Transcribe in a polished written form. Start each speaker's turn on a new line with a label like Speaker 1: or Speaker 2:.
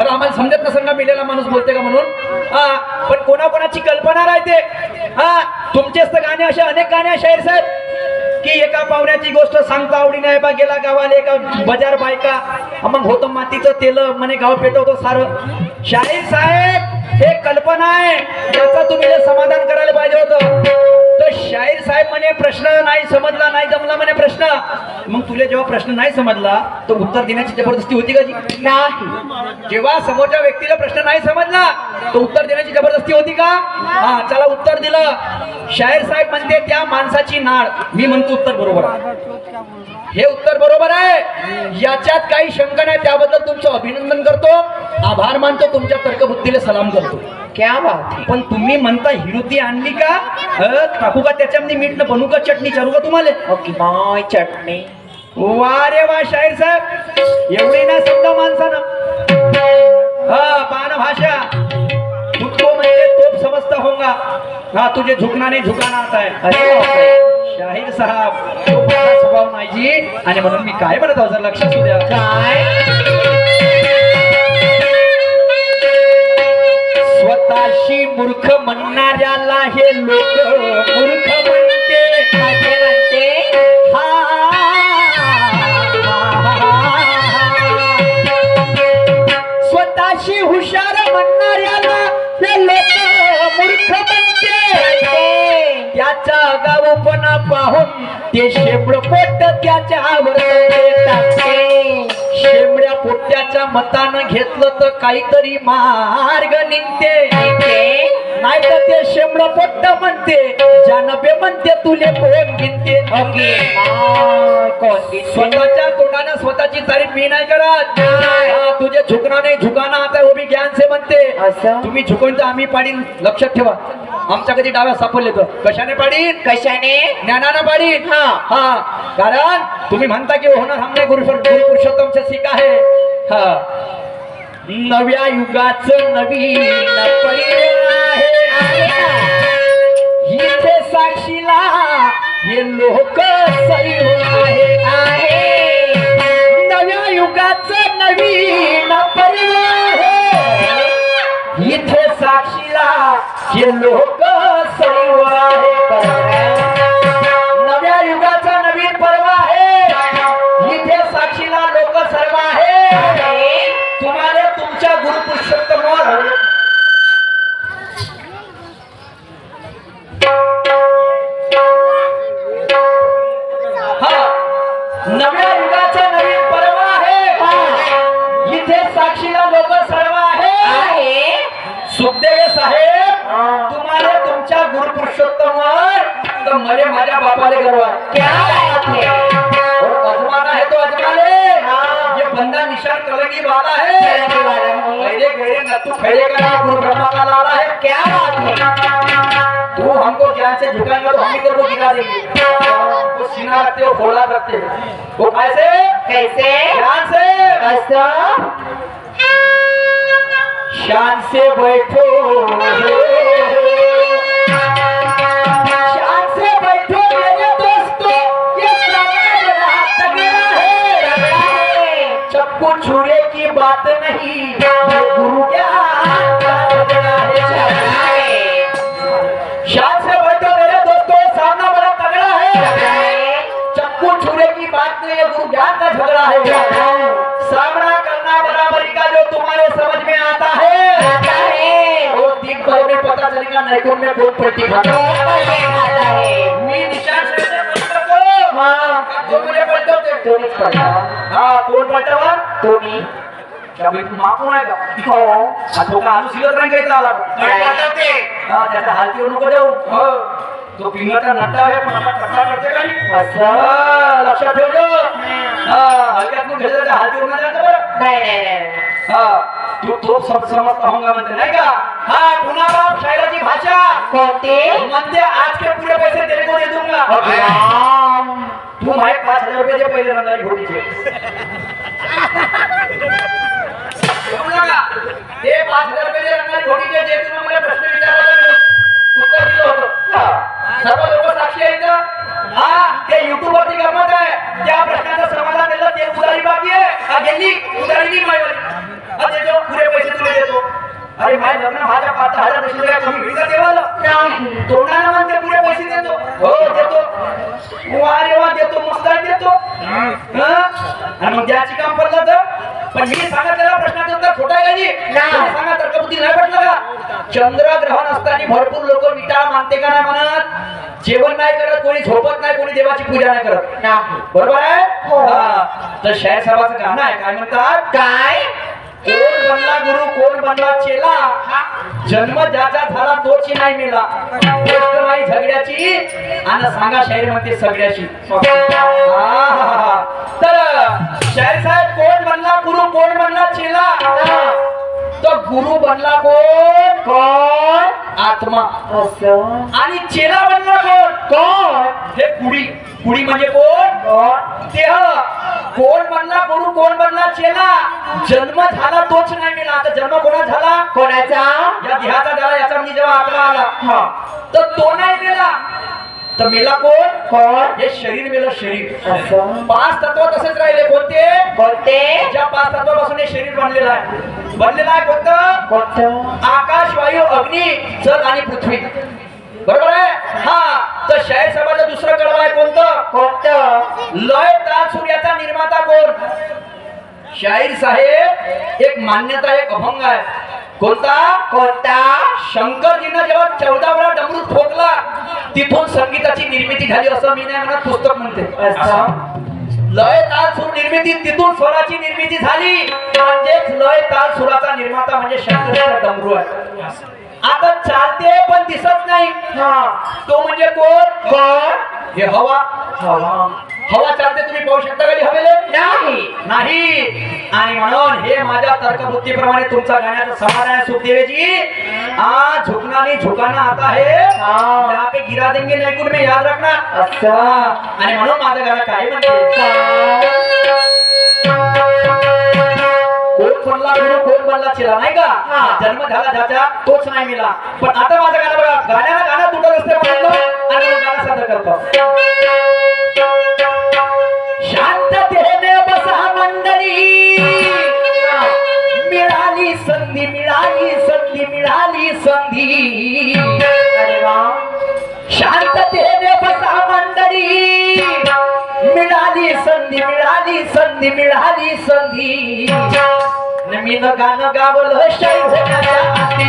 Speaker 1: चला आम्हाला समजत नसेल का मिलेला माणूस बोलते का म्हणून. पण कोणाकोणाची कल्पना राहते. तुमचेच तर गाणे असे अनेक गाणे शाहीर साहेब की एका पाहुण्याची गोष्ट सांगता आवडी नाही बा गेला गावाला एका बाजार बायका मग होतं मातीचं तेल म्हणे गाव पेटवतो सारं. शाहीर साहेब हे कल्पना आहे याचा तुम्ही समाधान करायला पाहिजे होतं. तर शाहीर साहेब म्हणे प्रश्न नाही समजला नाही जमला म्हणे प्रश्न. मग तुला जेव्हा प्रश्न नाही समजला तर उत्तर देण्याची जबरदस्ती होती का जी? नाही. जेव्हा समोरच्या व्यक्तीला प्रश्न नाही समजला तर उत्तर देण्याची जबरदस्ती होती का? चला उत्तर दिलं. शाहीर साहेब म्हणते त्या माणसाची नाळ. मी म्हणतो उत्तर बरोबर आहे. हे उत्तर बरोबर आहे याच्यात काही शंका नाही. त्याबद्दल तुमचं अभिनंदन करतो आभार मानतो तुमच्या तर्कबुद्धीला सलाम करतो. क्या बात. पण तुम्ही म्हणता हिरुती आणली का टाकू का त्याच्यामध्ये मीठ न बनवू का चटणी चालू का तुम्हाला? ओके माय चटणी. वा रे वा शाहीर साहेब एवढी ना समजा माणसानं पान भाषा तुझको म्हणजे तोप समजता होगा तुझे झुकना नाही झुकाना आता है. शाहीर साहेब स्वभाव नाही जी. आणि म्हणून मी काय म्हणत आहोत लक्षात असू द्या. काय स्वतःशी मूर्ख म्हणणाऱ्याला हे लोक मूर्ख म्हणते. स्वतःशी हुशार म्हणणाऱ्याला हे लोक मूर्ख म्हणते. त्याचा आगाऊपणा पाहून ते शेंबड पोट त्याच्यावर टाकते. शेंबड्या पोट्याच्या मतानं घेतलं तर काहीतरी मार्ग निघते. नाही तर ते शेंबड पोट्ट म्हणते जानबे म्हणते तुले कोण गिनते. स्वतःच्या तोंडाने स्वतःची तारीफ मी नाही करत. तुझे झुकना नाही झुकाना आता उभी ज्ञान से म्हणते. तुम्ही झुकून तर आम्ही पाडीन लक्षात ठेवा. आमच्या कधी डाव्या सापडले तर कशाने पाडीन? कशाने? ज्ञानानं पाडीन. कारण तुम्ही म्हणता की होणार हमने गुरु पुरुषोत्तमचे सिका आहे. नव्या युगाचं नवीन इथे साक्षीला हे लोक सैव आहे. नव्या युगाचं नवीन परिवार इथे साक्षीला हे लोक सैव आहे. नव्या युगाचा नवीन पर्व आहे इथे साक्षीला लोक सर्व आहे. तुम्हाला तुमच्या गुरु पुरुषोत्तमावर नव्या युगाचा नवीन पर्व आहे इथे साक्षीला लोक सर्व आहे. सुखदेव साहेब तुम्हाला तुमच्या गुरु पुरुषोत्तमावर तर मले माझ्या बापाले गर्व आहे. क्या बात है. अजमाना है तो अजमाले. ये बंदा निशान कलंगी वाला है. पहले गए न तू फैलेगा गुरु ब्रह्मा का लाला है. क्या बात है. तू हमको ज्ञान से झुकाएंगे तो हम ही तेरे को गिरा देंगे. वो सीना रखते हो फोड़ा रखते हो वो कैसे कैसे ज्ञान से शान से बैठो शान से बैठो मेरे दोस्तों. ये तगड़ा है चप्पू छुरे की बात नहीं गुरु ज्ञान तगड़ा है. शान से बैठो मेरे दोस्तों सामना बड़ा तगड़ा है. चप्पू छुरे की बात नहीं गुरु ज्ञान का झगड़ा है. सामना करना बराबरी का जो तुम्हारे समझ में आता है वो दिन भर में पता चलेगा नहीं तो मैं बहुत पलटी खाता है. मी निशान से बोलतो तो मुझे बोलतो तो नहीं पड़ता. कोण पलटवा तुम्ही क्या भाई तुम माफ होणार का? हो तो का आलू सिलत नाही घेतला आला ते त्याचा हालती नको देऊ. तो पिंगळाचा नाटा आहे पण आपण कट्टा करते का नाही असं लक्षात ठेवજો. हलक्यात तू घेतलं तर हालती होणार नाही. नाही तू तो सब समजता होगा म्हणते नाही का. पुन्हा बाप शायराची भाषा कोणती म्हणते आज के पूरे पैसे तेरे को दे दूंगा. तू माहित 5,000 रुपये पहिले रंगाची घोडीचे ते 5,000 रुपये रंगाची घोडीचे जे तुम्ही मला प्रश्न विचारला उत्तर दिलं होतं. सर्व लोक साक्षी आहेत. ते युट्यूब वरती गमत आहे. त्या प्रश्नाचं समाधान दिलं ते उधारी बाकी आहे. गेली उधारी नाही माहिती. ते जो पुरे पैसे अरे माझ्या लग्न माझ्या 5,000 पैसे काय कमी होईल का देवाला?
Speaker 2: नाही.
Speaker 1: तोंडाला म्हणते पुढे पैसे देतो. हो देतो. वारे वा देतो, मस्त देतो. आणि मग द्यायची काम पडलं तर पण मी सांगितलेला प्रश्नाचं उत्तर खोटं आहे का जी? तुम्ही सांगा तर्कबुद्धी नाही पटलं का? चंद्रग्रहण असताना भरपूर लोक विटाळ मानते का नाही म्हणत? जेवण नाही करत, कोणी झोपत नाही, कोणी देवाची पूजा नाही करत. बरोबर आहे? हा. तर शाहीर साहेबाचं गाणं आहे, काय म्हणतात?
Speaker 2: काय?
Speaker 1: कोण बनला गुरु, कोण बनला चेला, जन्म ज्याचा झाला तोची नाही मेला. गोष्ट नाही झगड्याची आणि सांगा शाहीर मध्ये सगळ्याची. तर शाहीर साहेब कोण बनला गुरु, कोण बनला चेला? तो गुरु बनला कोण? कोण? आत्मा. आणि चेला बनला कोण? कोण? हे कुडी. कुडी म्हणजे कोण? देह. कोण बनला गुरु, कोण बनला चेला? जन्म झाला तोच नाही मेला. आता जन्म कोणा झाला?
Speaker 2: कोणाचा?
Speaker 1: या देहाचा झाला. याचा म्हणजे जेव्हा आत्मा आला तर तो नाही मेला. तर मेला कोण?
Speaker 2: कोण?
Speaker 1: हे शरीर मेलं. शरीर. 5 तत्व तसेच राहिले. कोणते?
Speaker 2: कोणते?
Speaker 1: ज्या 5 तत्वापासून हे शरीर बनलेलं आहे. बनलेलं आहे कोणतं?
Speaker 2: कोणतं?
Speaker 1: आकाश, वायू, अग्नी, जल आणि पृथ्वी. बरोबर आहे? हा. तर शाहीर साहेबाचं दुसरं कडवं आहे कोणतं?
Speaker 2: कोणतं?
Speaker 1: लय ताल सूर्याचा निर्माता कोण? शाहीर साहेब एक मान्यता, एक अभंग आहे. कोणता?
Speaker 2: कोणता?
Speaker 1: शंकरजीनं जेव्हा 14 वेळा डमरू ठोकला तिथून संगीताची निर्मिती झाली असं मी नाही म्हणत, पुस्तक म्हणते. लय ताल सूर निर्मिती, तिथून स्वराची निर्मिती झाली. म्हणजेच लय ताल सुराचा निर्माता म्हणजे शंकराचा डमरू आहे. आता चालते पण दिसत नाही. तो म्हणजे कोण?
Speaker 2: कोण?
Speaker 1: हे हवा. हवा चालते, तुम्ही पाहू शकता का हवेले? नाही. आणि म्हणून हे माझ्या तर्कबुद्धीप्रमाणे तुमचा गाण्याचं समाधान आहे सुखदेवजी. झुकना नहीं झुकाना आता है. यहाँ पे गिरा देंगे नहीं कुछ में याद रखना. आणि म्हणून माझं गाणं काय म्हणते? कोण बनला गुरु, कोण बनला चेला, नाही का? जन्म झाला ज्याचा तोच नाही मिला. पण आता माझं गाणं बघा. गाण्याला गाणं तुटत असते म्हणतो आणि मग गाणं सादर करतो. शांततेने बसा मंडळी, मिळाली संधी, मिळाली संधी, मिळाली संधी. अरे वा. शांततेने बसा मंडळी, मिळाली संधी, मिळाली संधी, मिळाली संधी. मी न गाणं गावलं शाहीर होण्याच्या आधी.